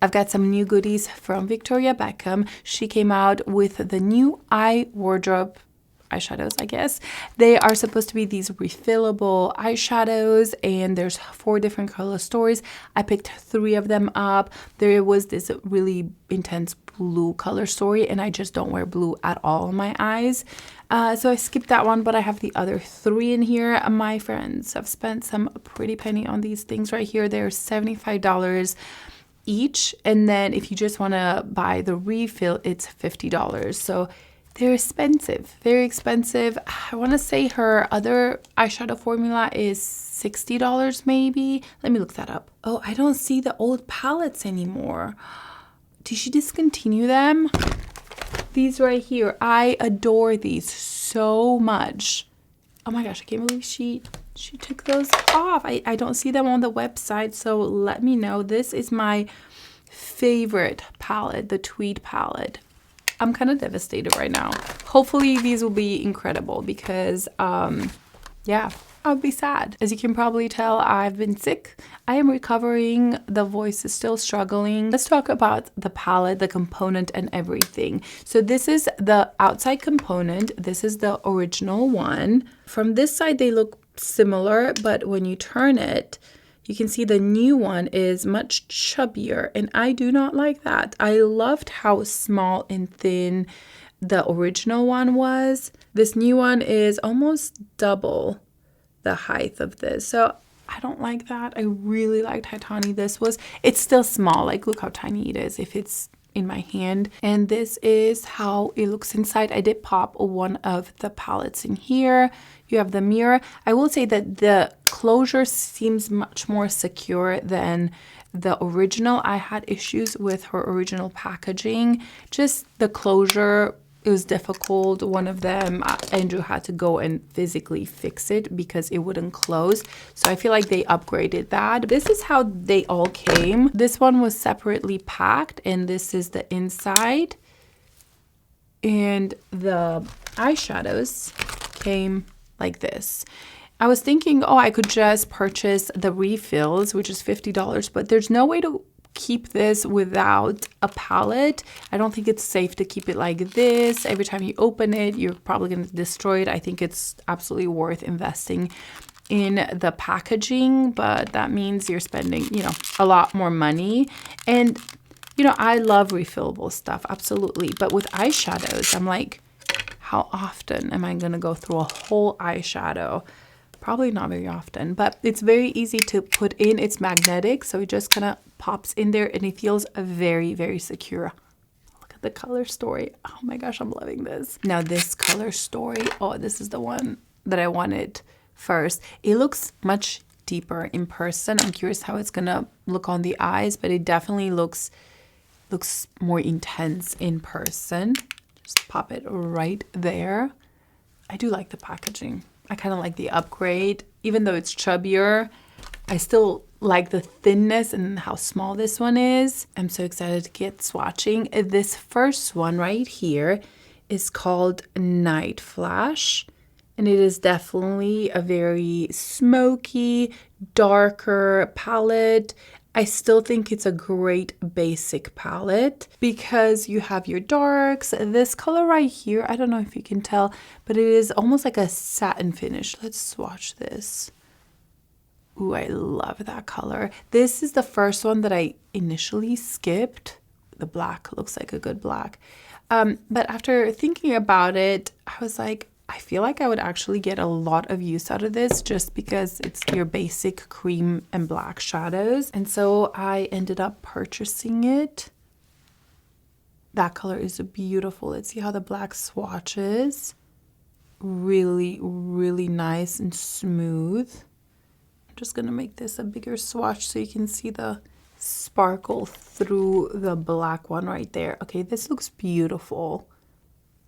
I've got some new goodies from Victoria Beckham. She came out with the new eye wardrobe eyeshadows, I guess. They are supposed to be these refillable eyeshadows, and there's 4 different color stories. I picked 3 of them up. There was this really intense blue color story, and I just don't wear blue at all on my eyes. So I skipped that one, but I have the other 3 in here. My friends, I've spent some pretty penny on these things right here. They're $75 each, and then if you just want to buy the refill, it's $50. So they're expensive, very expensive. I want to say her other eyeshadow formula is $60 maybe. Let me look that up. Oh, I don't see the old palettes anymore. Did she discontinue them? These right here, I adore these so much. Oh my gosh, I can't believe she took those off. I don't see them on the website, so let me know. This is my favorite palette, the Tweed palette. I'm kind of devastated right now. Hopefully these will be incredible because, yeah, I'll be sad. As you can probably tell, I've been sick. I am recovering. The voice is still struggling. Let's talk about the palette, the component, and everything. So this is the outside component. This is the original one. From this side, they look similar, but when you turn it, you can see the new one is much chubbier, and I do not like that. I loved how small and thin the original one was. This new one is almost double the height of this, so I don't like that. I really liked how tiny this was. It's still small, like look how tiny it is if it's in my hand. And this is how it looks inside. I did pop one of the palettes in here. You have the mirror. I will say that the closure seems much more secure than the original. I had issues with her original packaging. Just the closure, it was difficult. One of them, Andrew had to go and physically fix it because it wouldn't close. So I feel like they upgraded that. This is how they all came. This one was separately packed, and this is the inside. And the eyeshadows came like this. I was thinking, oh, I could just purchase the refills, which is $50, but there's no way to keep this without a palette. I don't think it's safe to keep it like this. Every time you open it, you're probably going to destroy it. I think it's absolutely worth investing in the packaging, but that means you're spending, you know, a lot more money. And, you know, I love refillable stuff, absolutely. But with eyeshadows, I'm like, how often am I going to go through a whole eyeshadow? Probably not very often, but it's very easy to put in. It's magnetic, so it just kind of pops in there, and it feels very, very secure. Look at the color story. Oh my gosh, I'm loving this. Now this color story, oh, this is the one that I wanted first. It looks much deeper in person. I'm curious how it's gonna look on the eyes, but it definitely looks more intense in person. Just pop it right there. I do like the packaging. I kind of like the upgrade. Even though it's chubbier, I still like the thinness and how small this one is. I'm so excited to get swatching. This first one right here is called Night Flash. And it is definitely a very smoky, darker palette. I still think it's a great basic palette because you have your darks. This color right here, I don't know if you can tell, but it is almost like a satin finish. Let's swatch this. Ooh, I love that color. This is the first one that I initially skipped. The black looks like a good black. But after thinking about it, I was like, I feel like I would actually get a lot of use out of this just because it's your basic cream and black shadows. And so I ended up purchasing it. That color is beautiful. Let's see how the black swatches. Really, really nice and smooth. I'm just gonna make this a bigger swatch so you can see the sparkle through the black one right there. Okay, this looks beautiful.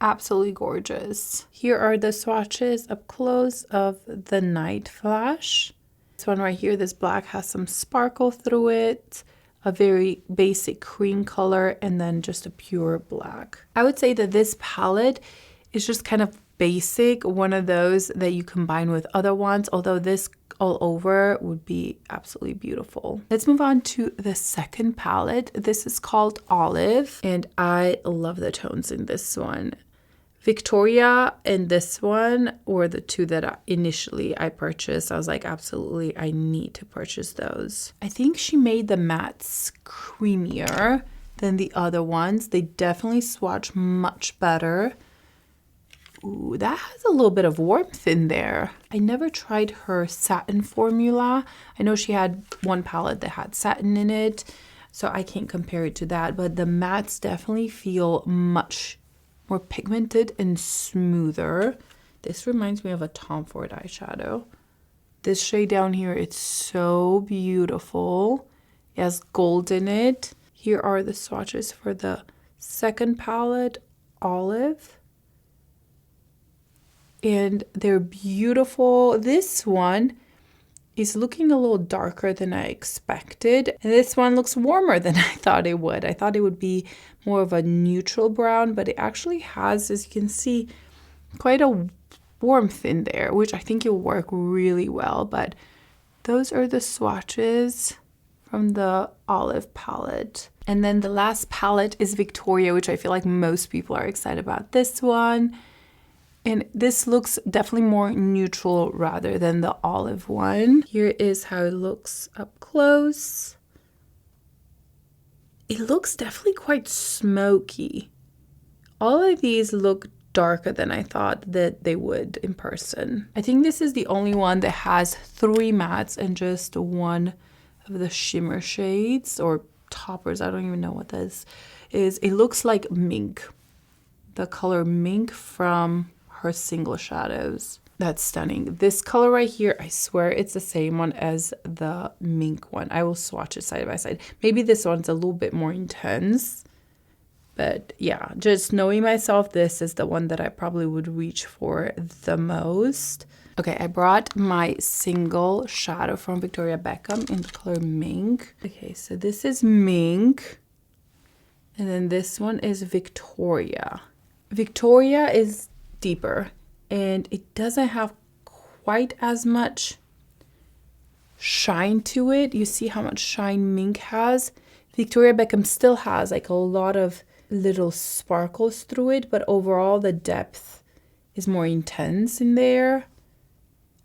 Absolutely gorgeous. Here are the swatches up close of the Night Flash. This one right here, this black has some sparkle through it, a very basic cream color, and then just a pure black. I would say that this palette is just kind of basic, one of those that you combine with other ones, although this all over would be absolutely beautiful. Let's move on to the second palette. This is called Olive, and I love the tones in this one. Victoria and this one were the two that initially I purchased. I was like, absolutely, I need to purchase those. I think she made the mattes creamier than the other ones. They definitely swatch much better. Ooh, that has a little bit of warmth in there. I never tried her satin formula. I know she had one palette that had satin in it, so I can't compare it to that, but the mattes definitely feel much more pigmented and smoother. This reminds me of a Tom Ford eyeshadow. This shade down here, it's so beautiful. It has gold in it. Here are the swatches for the second palette, Olive. And they're beautiful. This one is looking a little darker than I expected. And this one looks warmer than I thought it would. I thought it would be more of a neutral brown, but it actually has, as you can see, quite a warmth in there, which I think will work really well. But those are the swatches from the Olive palette. And then the last palette is Victoria, which I feel like most people are excited about this one. And this looks definitely more neutral rather than the Olive one. Here is how it looks up close. It looks definitely quite smoky. All of these look darker than I thought that they would in person. I think this is the only one that has 3 mattes and just one of the shimmer shades or toppers. I don't even know what this is. It looks like mink. The color mink from her single shadows. That's stunning. This color right here, I swear it's the same one as the mink one. I will swatch it side by side. Maybe this one's a little bit more intense, but yeah, just knowing myself, this is the one that I probably would reach for the most. Okay, I brought my single shadow from Victoria Beckham in the color mink. Okay, so this is mink, and then this one is Victoria. Victoria is deeper and it doesn't have quite as much shine to it. You see how much shine mink has? Victoria Beckham still has like a lot of little sparkles through it, but overall the depth is more intense in there,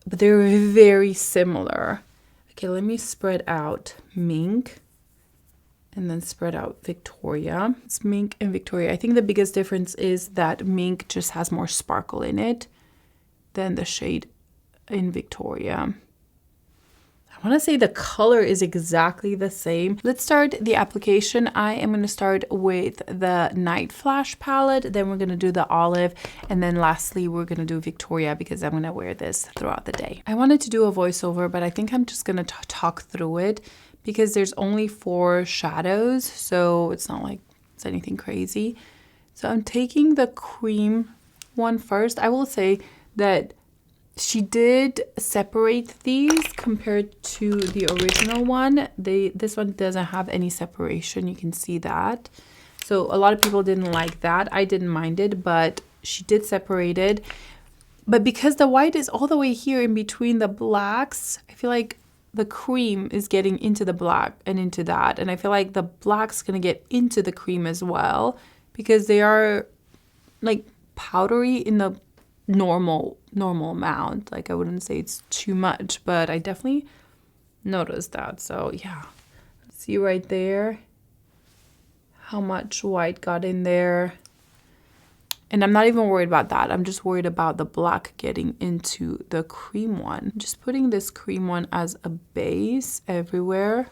but they're very similar. Okay, let me spread out mink and then spread out Victoria. It's mink and Victoria. I think the biggest difference is that mink just has more sparkle in it than the shade in Victoria. I want to say the color is exactly the same. Let's start the application. I am going to start with the Night Flash palette, then we're going to do the Olive, and then lastly we're going to do Victoria because I'm going to wear this throughout the day. I wanted to do a voiceover, but I think I'm just going to talk through it because there's only 4 shadows, so it's not like it's anything crazy. So I'm taking the cream one first. I will say that she did separate these compared to the original one. This one doesn't have any separation. You can see that. So a lot of people didn't like that. I didn't mind it, but she did separate it. But because the white is all the way here in between the blacks, I feel like the cream is getting into the black and into that. And I feel like the black's gonna get into the cream as well because they are like powdery in the normal amount. Like I wouldn't say it's too much, but I definitely noticed that. So yeah, see right there how much white got in there. And I'm not even worried about that. I'm just worried about the black getting into the cream one. I'm just putting this cream one as a base everywhere.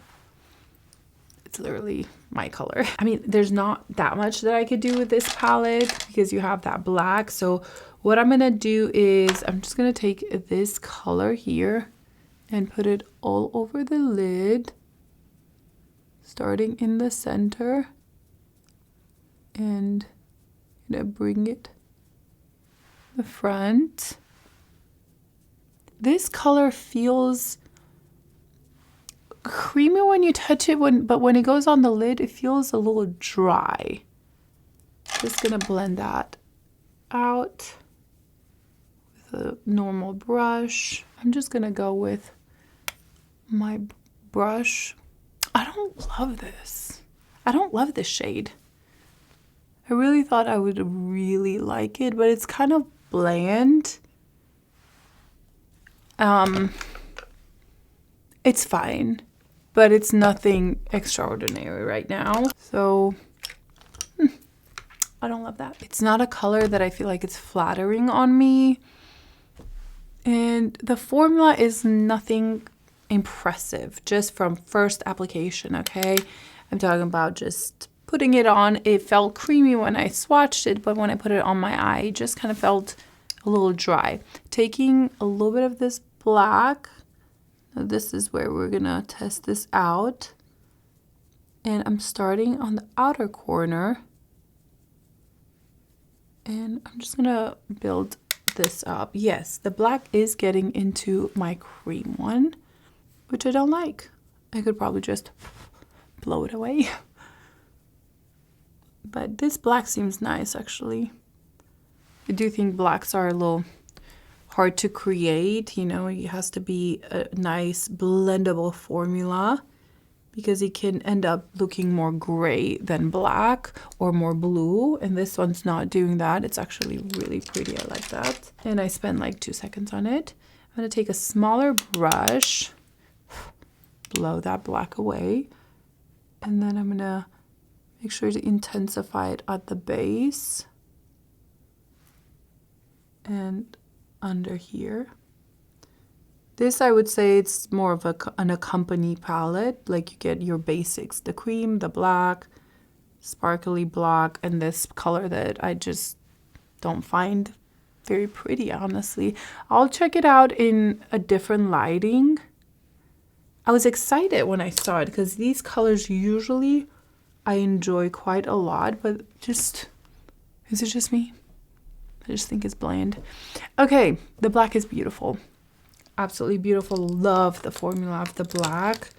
It's literally my color. I mean, there's not that much that I could do with this palette because you have that black. So what I'm gonna do is I'm just gonna take this color here and put it all over the lid, starting in the center, and I'm gonna bring it the front. This color feels creamy when you touch it, but when it goes on the lid, it feels a little dry. Just gonna blend that out. a normal brush. I'm just gonna go with my brush. I don't love this. I don't love this shade. I really thought I would really like it, but it's kind of bland. It's fine, but it's nothing extraordinary right now. So I don't love that. It's not a color that I feel like it's flattering on me. And the formula is nothing impressive, just from first application, okay? I'm talking about just putting it on. It felt creamy when I swatched it, but when I put it on my eye, it just kind of felt a little dry. Taking a little bit of this black. Now this is where we're gonna test this out. And I'm starting on the outer corner. And I'm just gonna build this up. Yes, the black is getting into my cream one, which I don't like. I could probably just blow it away. But this black seems nice, actually. I do think blacks are a little hard to create, you know, it has to be a nice blendable formula because it can end up looking more gray than black or more blue, and this one's not doing that. It's actually really pretty. I like that. And I spent like 2 seconds on it. I'm gonna take a smaller brush, blow that black away, and then I'm gonna make sure to intensify it at the base and under here. This, I would say, it's more of an accompany palette. Like you get your basics, the cream, the black, sparkly black, and this color that I just don't find very pretty, honestly. I'll check it out in a different lighting. I was excited when I saw it because these colors usually I enjoy quite a lot, but just, is it just me? I just think it's bland. Okay, the black is beautiful. Absolutely beautiful. Love the formula of the black.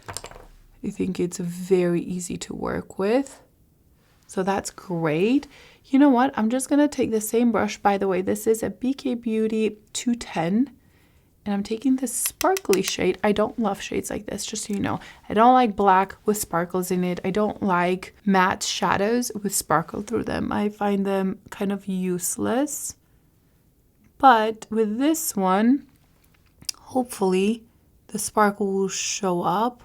I think it's very easy to work with. So that's great. You know what? I'm just going to take the same brush. By the way, this is a BK Beauty 210. And I'm taking this sparkly shade. I don't love shades like this, just so you know. I don't like black with sparkles in it. I don't like matte shadows with sparkle through them. I find them kind of useless. But with this one, hopefully the sparkle will show up.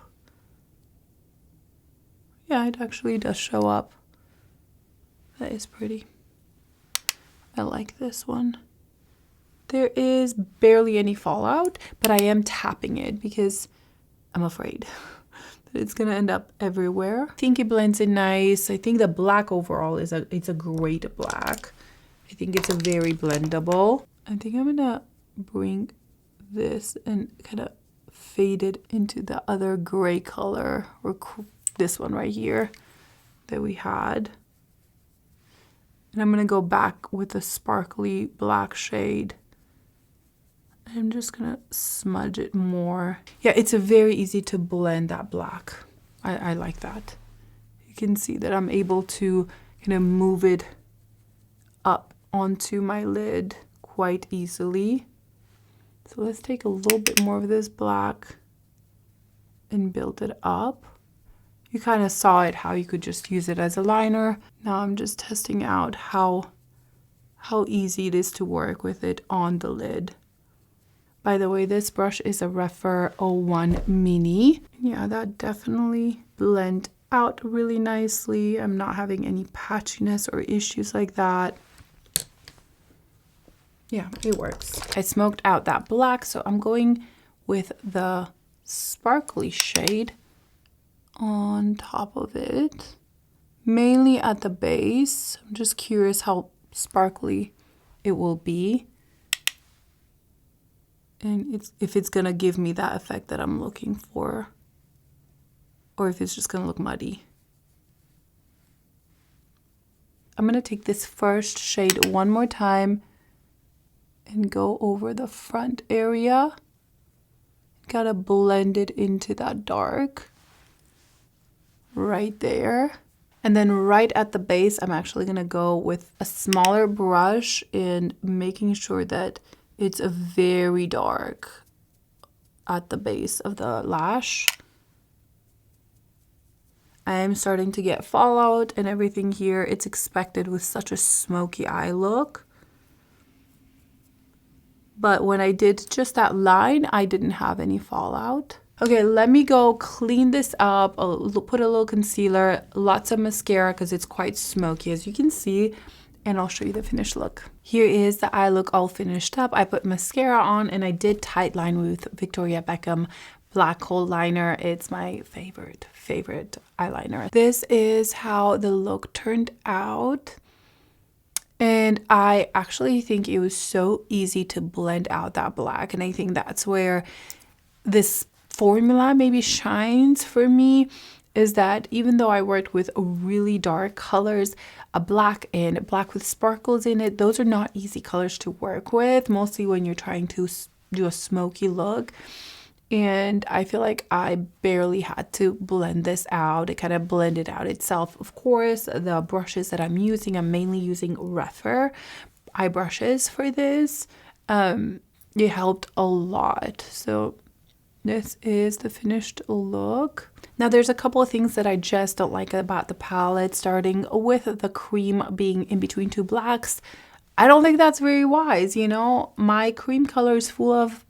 Yeah, it actually does show up. That is pretty. I like this one. There is barely any fallout, but I am tapping it because I'm afraid that it's gonna end up everywhere. I think it blends in nice. I think the black overall is it's a great black. I think it's a very blendable. I think I'm gonna bring this and kind of fade it into the other gray color, or this one right here that we had. And I'm gonna go back with the sparkly black shade. I'm just gonna smudge it more. Yeah, it's a very easy to blend that black. I like that. You can see that I'm able to kind of move it up onto my lid quite easily. So let's take a little bit more of this black and build it up. You kind of saw it, how you could just use it as a liner. Now I'm just testing out how easy it is to work with it on the lid. By the way, this brush is a Refer 01 Mini. Yeah, that definitely blend out really nicely. I'm not having any patchiness or issues like that. Yeah, it works. I smoked out that black, so I'm going with the sparkly shade on top of it, mainly at the base. I'm just curious how sparkly it will be. And if it's gonna give me that effect that I'm looking for, or if it's just gonna look muddy. I'm gonna take this first shade one more time and go over the front area. Gotta blend it into that dark right there. And then right at the base, I'm actually gonna go with a smaller brush and making sure that It's a very dark at the base of the lash. I'm starting to get fallout and everything here. It's expected with such a smoky eye look. But when I did just that line, I didn't have any fallout. Okay, let me go clean this up. I'll put a little concealer, lots of mascara because it's quite smoky as you can see. And I'll show you the finished look. Here is the eye look all finished up. I put mascara on and I did tight line with Victoria Beckham black hole liner. It's my favorite eyeliner. This is how the look turned out. And I actually think it was so easy to blend out that black. And I think that's where this formula maybe shines for me, is that even though I worked with really dark colors, a black and black with sparkles in it, those are not easy colors to work with, mostly when you're trying to do a smoky look. And I feel like I barely had to blend this out. It kind of blended out itself. Of course, the brushes that I'm using, I'm mainly using Refer eye brushes for this. It helped a lot. So this is the finished look. Now there's a couple of things that I just don't like about the palette, starting with the cream being in between two blacks. I don't think that's very wise, you know. My cream color is full of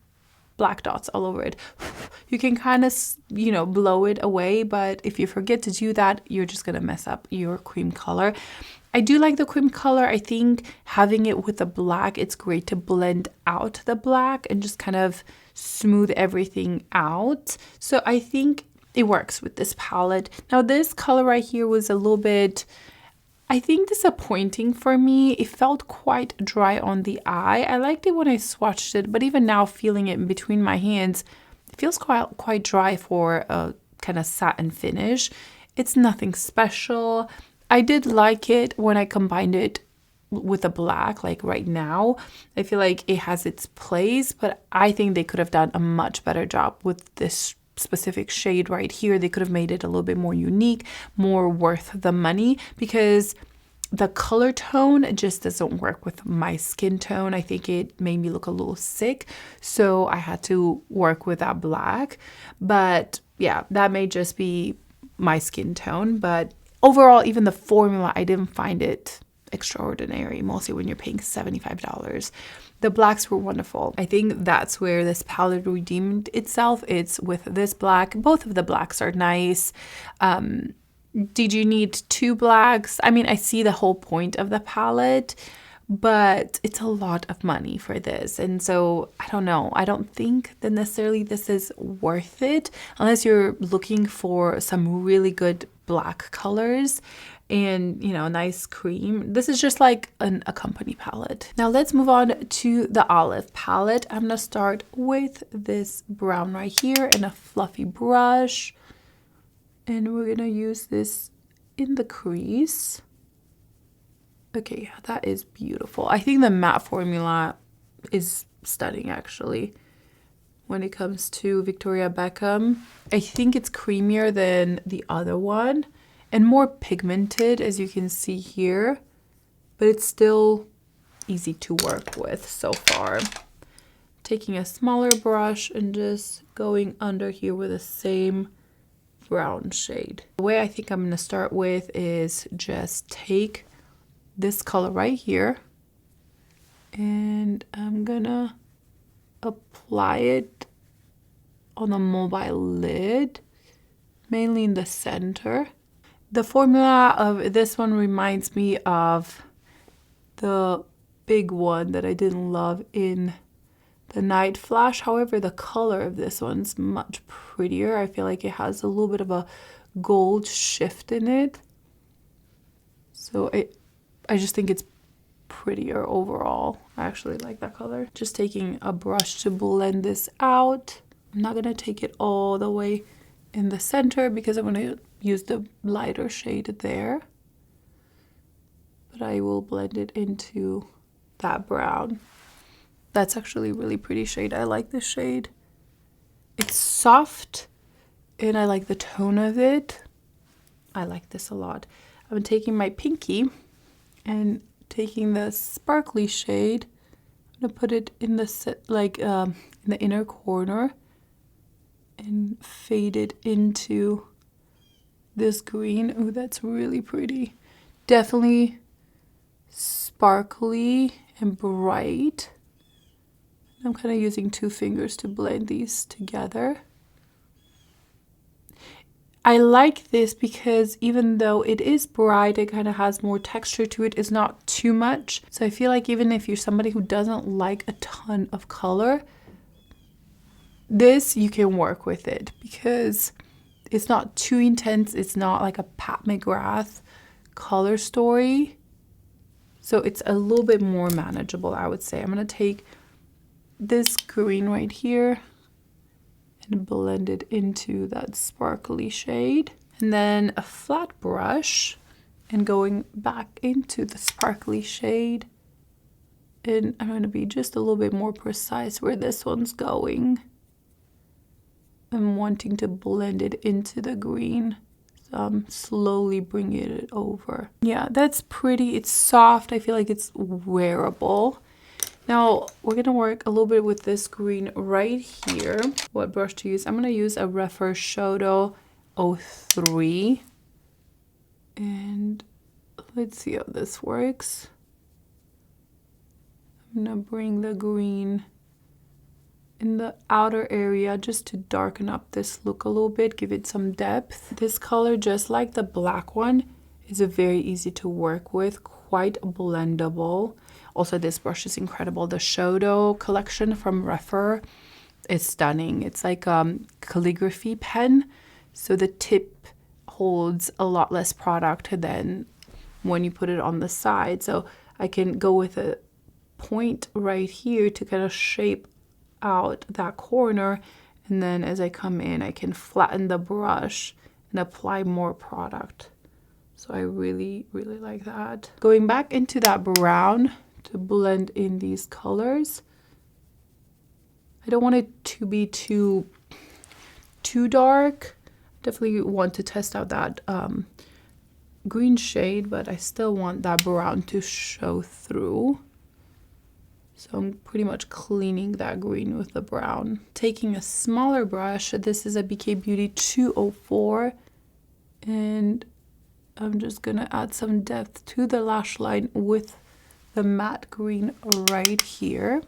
black dots all over it. You can kind of, you know, blow it away, but if you forget to do that, you're just gonna mess up your cream color. I do like the cream color. I think having it with the black, it's great to blend out the black and just kind of smooth everything out. So I think it works with this palette. Now this color right here was a little bit, I think, disappointing for me. It felt quite dry on the eye. I liked it when I swatched it, but even now feeling it in between my hands, it feels quite dry for a kind of satin finish. It's nothing special. I did like it when I combined it with a black, like right now. I feel like it has its place, but I think they could have done a much better job with this specific shade right here. They could have made it a little bit more unique, more worth the money, because the color tone just doesn't work with my skin tone. I think it made me look a little sick, so I had to work with that black. But yeah, that may just be my skin tone, but overall, even the formula, I didn't find it extraordinary, mostly when you're paying $75. The blacks were wonderful. I think that's where this palette redeemed itself. It's with this black. Both of the blacks are nice. Did you need two blacks? I mean, I see the whole point of the palette, but it's a lot of money for this. And so I don't know. I don't think that necessarily this is worth it unless you're looking for some really good black colors and, you know, nice cream. This is just like a company palette. Now let's move on to the olive palette. I'm gonna start with this brown right here and a fluffy brush. And we're gonna use this in the crease. Okay, yeah, that is beautiful. I think the matte formula is stunning, actually. When it comes to Victoria Beckham, I think it's creamier than the other one and more pigmented, as you can see here, but it's still easy to work with so far. Taking a smaller brush and just going under here with the same brown shade. The way I think I'm gonna start with is just take this color right here and I'm gonna apply it on the mobile lid, mainly in the center. The formula of this one reminds me of the big one that I didn't love in the Night Flash. However, the color of this one's much prettier. I feel like it has a little bit of a gold shift in it. So I just think it's prettier overall. I actually like that color. Just taking a brush to blend this out. I'm not gonna take it all the way in the center because I'm gonna use the lighter shade there. But I will blend it into that brown. That's actually a really pretty shade. I like this shade. It's soft and I like the tone of it. I like this a lot. I'm taking my pinky and taking the sparkly shade, gonna put it in the in the inner corner and fade it into this green. Oh, that's really pretty. Definitely sparkly and bright. I'm kind of using 2 fingers to blend these together. I like this because even though it is bright, it kind of has more texture to it. It's not too much. So I feel like even if you're somebody who doesn't like a ton of color, this you can work with it because it's not too intense. It's not like a Pat McGrath color story. So it's a little bit more manageable, I would say. I'm going to take this green right here and blend it into that sparkly shade. And then a flat brush and going back into the sparkly shade. And I'm going to be just a little bit more precise where this one's going. I'm wanting to blend it into the green. So I'm slowly bringing it over. Yeah, that's pretty. It's soft. I feel like it's wearable. Now we're going to work a little bit with this green right here. What brush to use? I'm going to use a Fleshpot 03. And let's see how this works. I'm going to bring the green in the outer area just to darken up this look a little bit, give it some depth. This color, just like the black one, is very easy to work with, quite blendable. Also, this brush is incredible. The Shadow collection from Refer is stunning. It's like a calligraphy pen, so the tip holds a lot less product than when you put it on the side. So I can go with a point right here to kind of shape out that corner, and then as I come in I can flatten the brush and apply more product. So I really like that. Going back into that brown to blend in these colors. I don't want it to be too dark. Definitely want to test out that green shade, but I still want that brown to show through. So I'm pretty much cleaning that green with the brown. Taking a smaller brush, this is a BK Beauty 204, and I'm just gonna add some depth to the lash line with the matte green right here.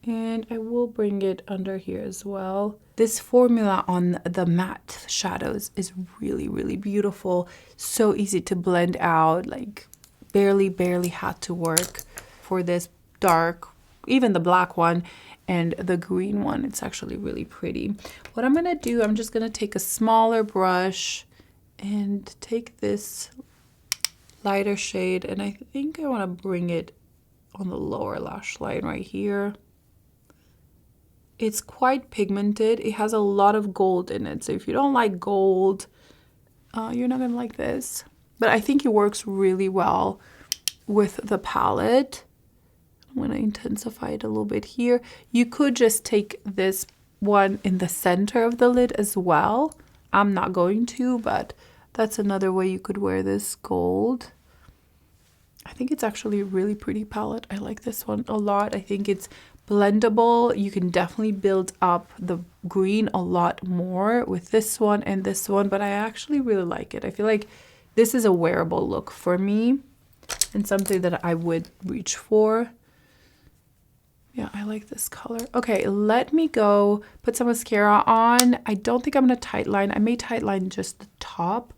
And I will bring it under here as well. This formula on the matte shadows is really beautiful. So easy to blend out, like barely had to work for this dark, even the black one and the green one. It's actually really pretty. What I'm gonna do, I'm just gonna take a smaller brush and take this lighter shade, and I think I want to bring it on the lower lash line right here. It's quite pigmented. It has a lot of gold in it, so if you don't like gold, you're not gonna like this. But I think it works really well with the palette. I'm gonna intensify it a little bit here. You could just take this one in the center of the lid as well. I'm not going to, but that's another way you could wear this gold. I think it's actually a really pretty palette. I like this one a lot. I think it's blendable. You can definitely build up the green a lot more with this one and this one, but I actually really like it. I feel like this is a wearable look for me and something that I would reach for. Yeah, I like this color. Okay, let me go put some mascara on. I don't think I'm gonna tightline. I may tightline just the top,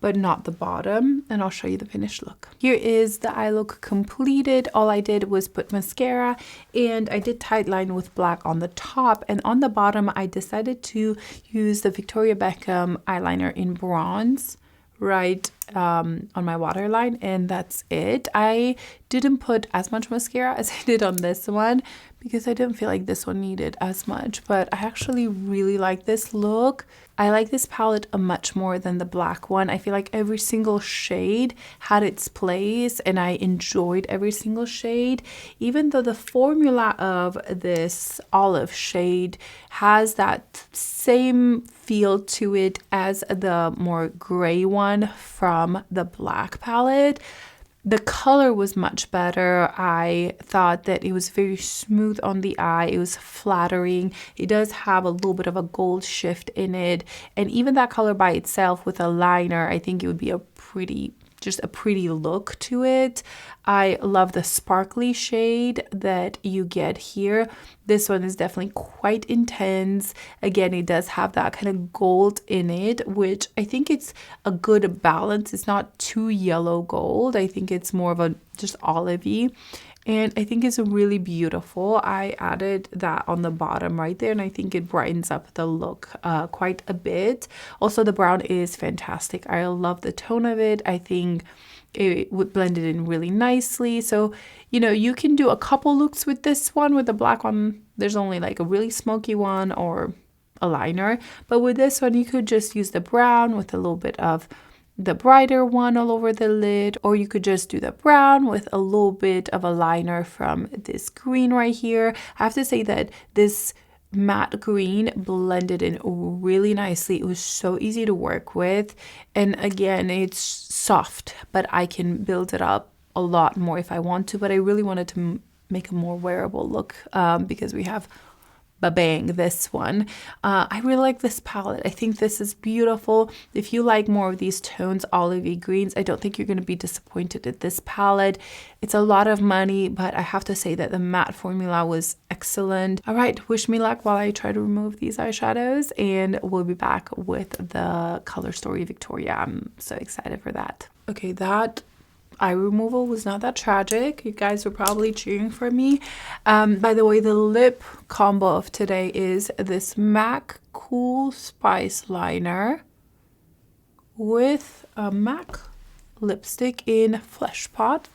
but not the bottom, and I'll show you the finished look. Here is the eye look completed. All I did was put mascara, and I did tightline with black on the top, and on the bottom I decided to use the Victoria Beckham eyeliner in bronze right on my waterline, and that's it. I didn't put as much mascara as I did on this one because I didn't feel like this one needed as much, but I actually really like this look. I like this palette much more than the black one. I feel like every single shade had its place and I enjoyed every single shade, even though the formula of this olive shade has that same feel to it as the more gray one from the black palette. The color was much better. I thought that it was very smooth on the eye. It was flattering. It does have a little bit of a gold shift in it. And even that color by itself with a liner, I think it would be a pretty look to it. I love the sparkly shade that you get here. This one is definitely quite intense. Again, it does have that kind of gold in it, which I think it's a good balance. It's not too yellow gold. I think it's more of a just olivey. And I think it's really beautiful. I added that on the bottom right there, and I think it brightens up the look quite a bit. Also, the brown is fantastic. I love the tone of it. I think it would blend it in really nicely. So, you know, you can do a couple looks with this one. With the black one, there's only like a really smoky one or a liner. But with this one, you could just use the brown with a little bit of the brighter one all over the lid, or you could just do the brown with a little bit of a liner from this green right here. I have to say that this matte green blended in really nicely. It was so easy to work with, and again, it's soft, but I can build it up a lot more if I want to. But I really wanted to make a more wearable look because we have bang this one. I really like this palette. I think this is beautiful. If you like more of these tones, olivey greens, I don't think you're going to be disappointed at this palette. It's a lot of money, but I have to say that the matte formula was excellent. All right, wish me luck while I try to remove these eyeshadows, and we'll be back with the Color Story Victoria. I'm so excited for that. Okay, that eye removal was not that tragic. You guys were probably cheering for me. By the way, the lip combo of today is this MAC Cool Spice liner with a MAC lipstick in Fleshpot.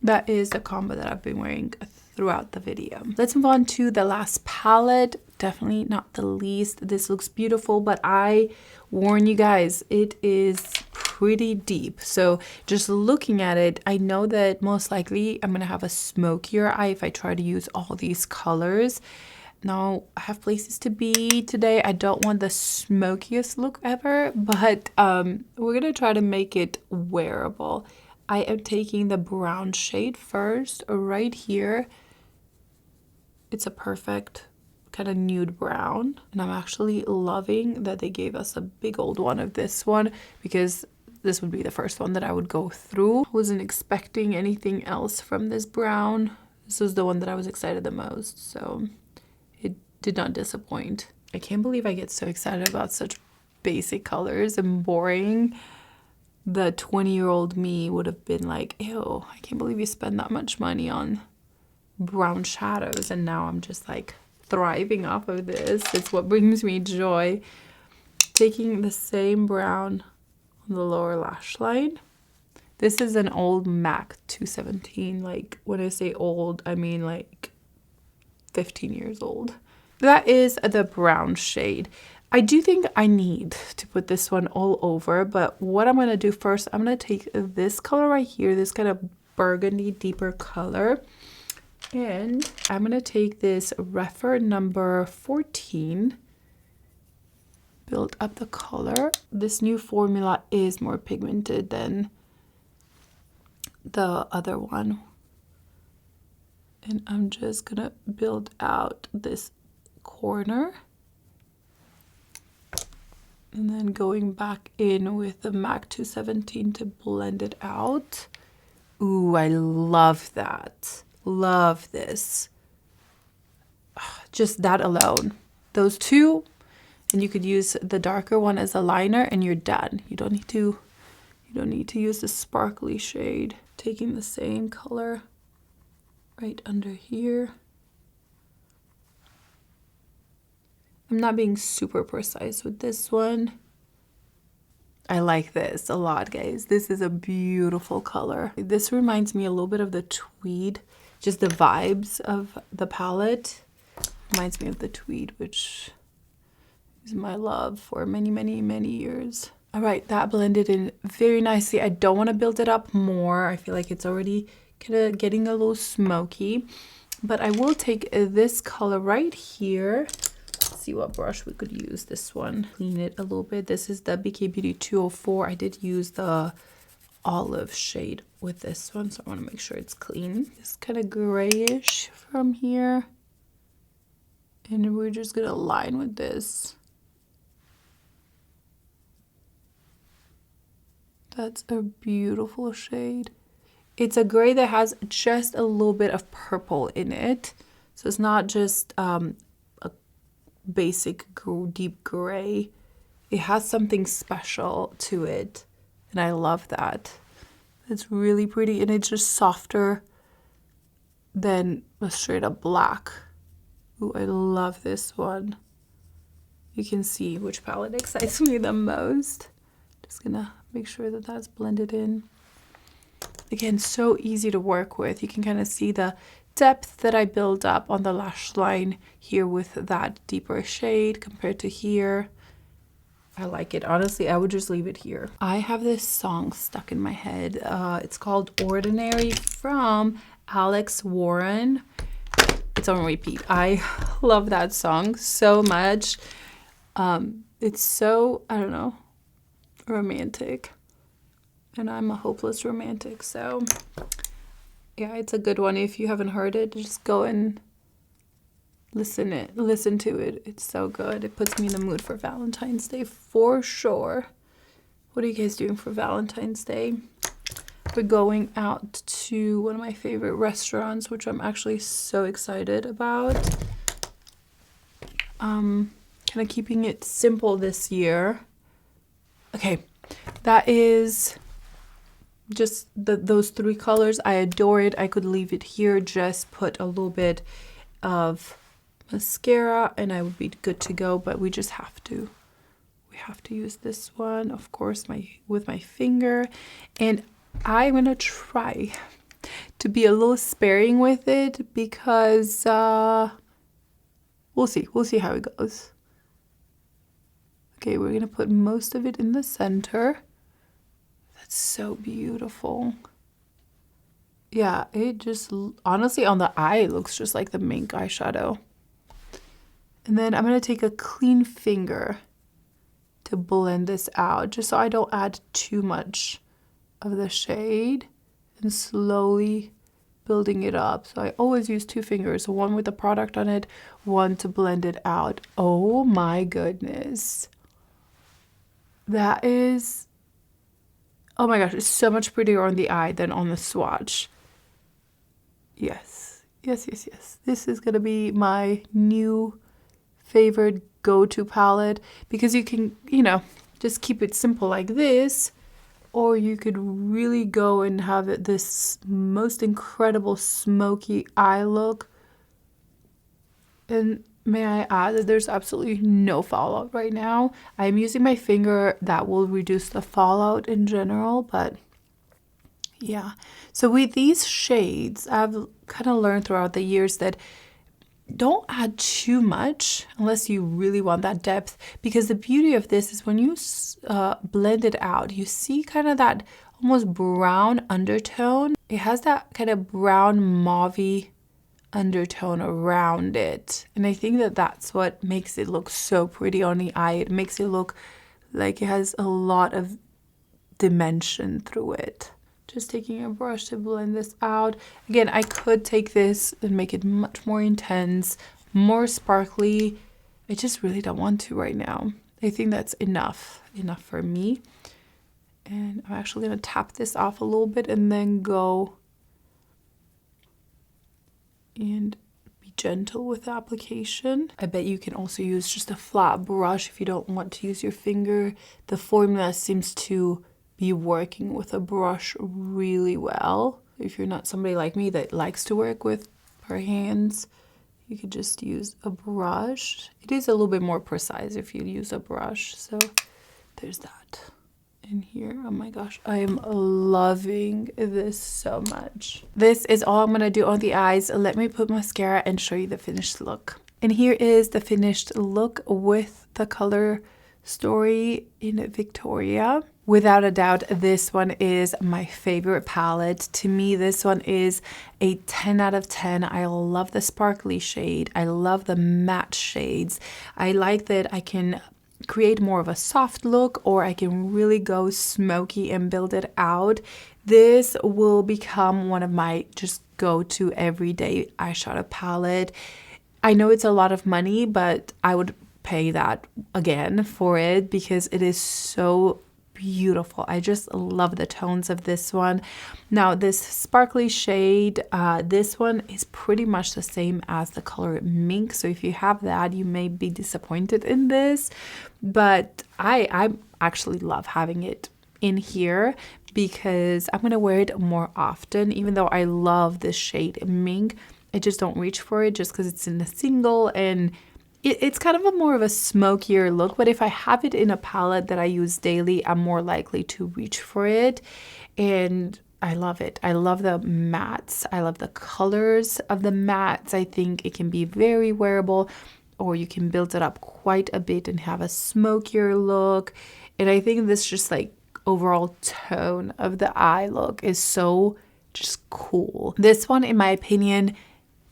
That is the combo that I've been wearing throughout the video. Let's move on to the last palette. Definitely not the least. This looks beautiful, but I warn you guys, it is pretty deep. So just looking at it, I know that most likely I'm gonna have a smokier eye if I try to use all these colors. Now, I have places to be today. I don't want the smokiest look ever, but we're gonna try to make it wearable. I am taking the brown shade first right here. It's a perfect kind of nude brown, and I'm actually loving that they gave us a big old one of this one because this would be the first one that I would go through. Wasn't expecting anything else from this brown. This was the one that I was excited the most, so it did not disappoint. I can't believe I get so excited about such basic colors and boring. The 20-year-old me would have been like, ew, I can't believe you spend that much money on brown shadows. And now I'm just like thriving off of this. It's what brings me joy. Taking the same brown on the lower lash line. This is an old MAC 217. Like, when I say old, I mean like 15 years old. That is the brown shade. I do think I need to put this one all over, but what I'm going to do first, I'm going to take this color right here, this kind of burgundy deeper color, and I'm going to take this Refer number 14, build up the color. This new formula is more pigmented than the other one, and I'm just going to build out this corner. And then going back in with the MAC 217 to blend it out. Ooh, I love that. Love this. Just that alone. Those two, and you could use the darker one as a liner and you're done. You don't need to use the sparkly shade. Taking the same color right under here. I'm not being super precise with this one. I like this a lot, guys. This is a beautiful color. This reminds me a little bit of the tweed, just the vibes of the palette. Reminds me of the tweed, which is my love for many, many, many years. All right, that blended in very nicely. I don't want to build it up more. I feel like it's already kind of getting a little smoky, but I will take this color right here. See what brush we could use. This one, clean it a little bit. This is the BK Beauty 204. I did use the olive shade with this one, so I want to make sure it's clean. It's kind of grayish from here. And we're just going to line with this. That's a beautiful shade. It's a gray that has just a little bit of purple in it. So it's not just a basic deep gray. It has something special to it. And I love that. It's really pretty, and it's just softer than a straight up black. Ooh, I love this one. You can see which palette excites me the most. Just gonna make sure that that's blended in. Again, so easy to work with. You can kind of see the depth that I build up on the lash line here with that deeper shade compared to here. I like it. Honestly, I would just leave it here. I have this song stuck in my head. It's called Ordinary from Alex Warren. It's on repeat. I love that song so much. It's so, I don't know, romantic. And I'm a hopeless romantic. So, yeah, it's a good one. If you haven't heard it, just go and listen to it. It's so good. It puts me in the mood for Valentine's Day for sure. What are you guys doing for Valentine's Day? We're going out to one of my favorite restaurants, which I'm actually so excited about. Kind of keeping it simple this year. Okay, that is just those three colors. I adore it. I could leave it here, just put a little bit of mascara and I would be good to go, but we have to use this one, of course, with my finger. And I'm gonna try to be a little sparing with it because we'll see how it goes. Okay, we're gonna put most of it in the center. That's so beautiful. Yeah, it just honestly on the eye it looks just like the Mink eyeshadow. And then I'm going to take a clean finger to blend this out, just so I don't add too much of the shade, and slowly building it up. So I always use two fingers, one with the product on it, one to blend it out. Oh my goodness. That is, oh my gosh, it's so much prettier on the eye than on the swatch. Yes. This is going to be my new favorite go-to palette, because you can, just keep it simple like this, or you could really go and have it this most incredible smoky eye look. And may I add that there's absolutely no fallout right now. I'm using my finger. That will reduce the fallout in general, but yeah. So with these shades, I've kind of learned throughout the years that don't add too much unless you really want that depth, because the beauty of this is when you blend it out, you see kind of that almost brown undertone. It has that kind of brown mauvey undertone around it, and I think that that's what makes it look so pretty on the eye. It makes it look like it has a lot of dimension through it. Just taking a brush to blend this out. Again, I could take this and make it much more intense, more sparkly. I just really don't want to right now. I think that's enough for me. And I'm actually going to tap this off a little bit and then go and be gentle with the application. I bet you can also use just a flat brush if you don't want to use your finger. The formula seems to be working with a brush really well. If you're not somebody like me that likes to work with her hands, you could just use a brush. It is a little bit more precise if you use a brush. So there's that in here. Oh my gosh, I am loving this so much. This is all I'm gonna do on the eyes. Let me put mascara and show you the finished look. And here is the finished look with the color story in Victoria. Without a doubt, this one is my favorite palette. To me, this one is a 10 out of 10. I love the sparkly shade. I love the matte shades. I like that I can create more of a soft look, or I can really go smoky and build it out, this will become one of my just go-to everyday eyeshadow palette. I know it's a lot of money, but I would pay that again for it because it is so beautiful. I just love the tones of this one. Now this sparkly shade, this one is pretty much the same as the color Mink, so if you have that, you may be disappointed in this, but I actually love having it in here because I'm gonna wear it more often. Even though I love this shade Mink, I just don't reach for it just because it's in a single, and it's kind of a more of a smokier look, but if I have it in a palette that I use daily, I'm more likely to reach for it. And I love it. I love the mattes. I love the colors of the mattes. I think it can be very wearable, or you can build it up quite a bit and have a smokier look. And I think this just like overall tone of the eye look is so just cool. This one, in my opinion,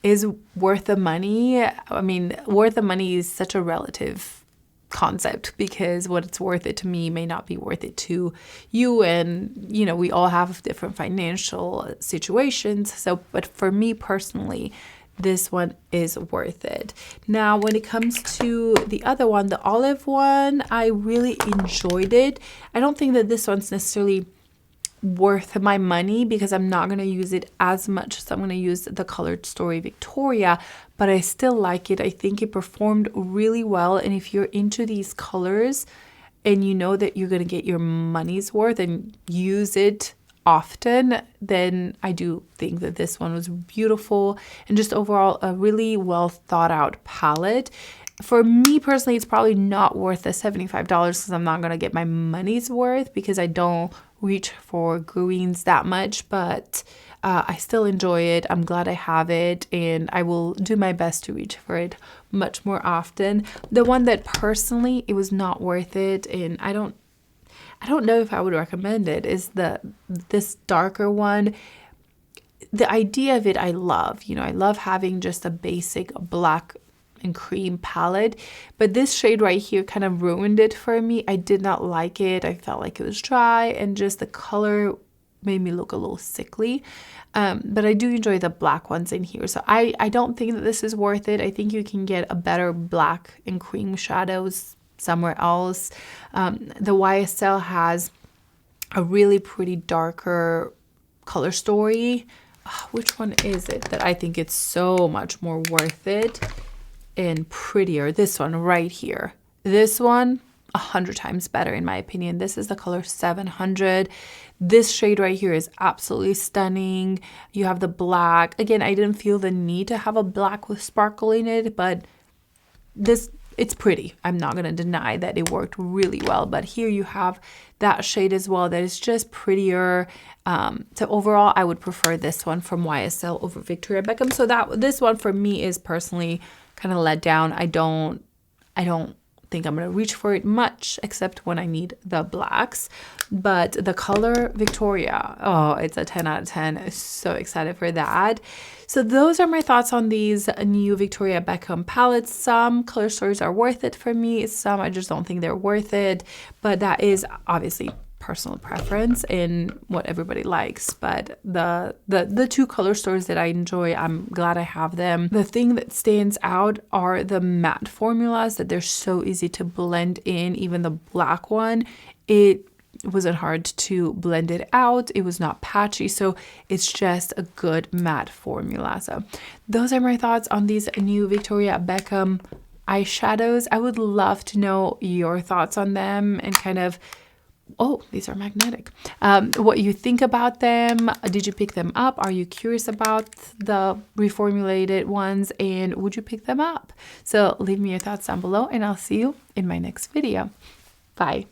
is worth the money. I mean, worth the money is such a relative concept because what's worth it to me may not be worth it to you, and you know, we all have different financial situations. So, but for me personally, this one is worth it. Now, when it comes to the other one, the olive one, I really enjoyed it. I don't think that this one's necessarily worth my money because I'm not going to use it as much, so I'm going to use the Colored Story Victoria, but I still like it. I think it performed really well, and if you're into these colors and you know that you're going to get your money's worth and use it often, then I do think that this one was beautiful and just overall a really well thought out palette. For me personally, it's probably not worth the $75 because I'm not going to get my money's worth because I don't reach for greens that much, but I still enjoy it. I'm glad I have it, and I will do my best to reach for it much more often. The one that personally it was not worth it, and I don't know if I would recommend it, is this darker one. The idea of it I love. You know, I love having just a basic black and cream palette, but this shade right here kind of ruined it for me. I did not like it. I felt like it was dry, and just the color made me look a little sickly. But I do enjoy the black ones in here, so I don't think that this is worth it. I think you can get a better black and cream shadows somewhere else. The YSL has a really pretty darker Color Story. Which one is it that I think it's so much more worth it and prettier? This one right here. This one 100 times better in my opinion. This is the color 700. This shade right here is absolutely stunning. You have the black. Again, I didn't feel the need to have a black with sparkle in it, but it's pretty. I'm not going to deny that it worked really well, but here you have that shade as well that is just prettier. So overall, I would prefer this one from YSL over Victoria Beckham. So this one for me is personally kind of let down. I don't think I'm going to reach for it much except when I need the blacks. But the color Victoria, oh, it's a 10 out of 10. I'm so excited for that. So those are my thoughts on these new Victoria Beckham palettes. Some color stories are worth it for me. Some I just don't think they're worth it. But that is obviously personal preference and what everybody likes. But the two color stories that I enjoy, I'm glad I have them. The thing that stands out are the matte formulas, that they're so easy to blend in. Even the black one, it wasn't hard to blend it out. It was not patchy, so it's just a good matte formula. So those are my thoughts on these new Victoria Beckham eyeshadows. I would love to know your thoughts on them and kind of, oh, these are magnetic. What you think about them. Did you pick them up? Are you curious about the reformulated ones, and would you pick them up? So leave me your thoughts down below, and I'll see you in my next video. Bye.